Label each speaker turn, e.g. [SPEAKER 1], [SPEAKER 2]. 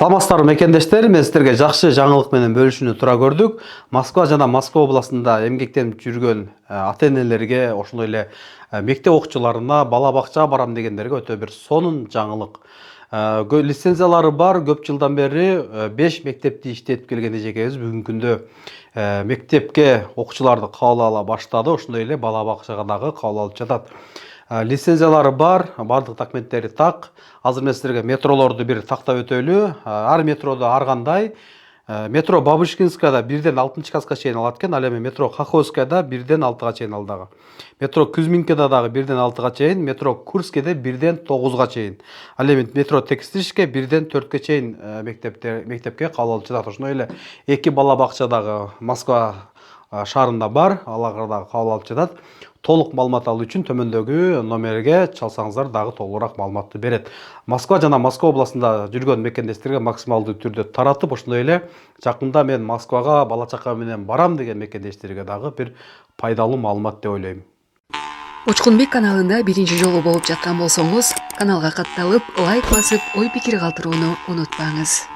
[SPEAKER 1] Саламатсыздарбы мекендештер, мен сіздерге жақсы жаңылық менен бөлүшүүнү туура көрдүк. Москва жана Москва областында эмгектенип жүргөн ата-энелерге, ошондой эле мектеп окуучуларына бала бакчага барам дегендерге өтө бир сонун жаңылык. Лицензиялары бар, көп жылдан бери 5 мектепти иштетип келген эжекебиз бүгүнкү күндө мектепке окуучуларды кабыл ала баштады, ошондой эле бала бакчага дагы кабыл алып жатат. Лицензиялары бар, бардык документтери так. Азыр мен сіздерге метролорду бир тактап өтөлү. Ар метрода ар кандай. Метро Бабушкинскаяда 1ден 6 класска чейин алат экен, ал эми метро Каховскаяда 1ден 6 чейин ал дагы. Метро Кузьминкада дагы 1ден 6 чейин, метро Курскеде 1ден 9 чейин. Ал эми метро Текстильшке 1ден 4 чейин мектепке кабыл алып жатат. Ошондой эле 2 бала бакча дагы Москва шаарында бар, аларга дагы кабыл алып жатат. Толук маалымат алуу үчүн төмөндөгү номерге чалсаңыздар дагы толугураак маалыматты берет. Москва жана Москва областында жүргөн мекендештерге максималдуу түрдө таратып, ошондой эле жакында мен Москвага бала чака менен барам деген мекендештерге дагы бир пайдалуу маалымат деп ойлойм.
[SPEAKER 2] Учкунбек каналында биринчи жолу болуп жаткан болсоңуз, каналга катталып, лайк басып, ой пикир калтырууну унутпаңыз.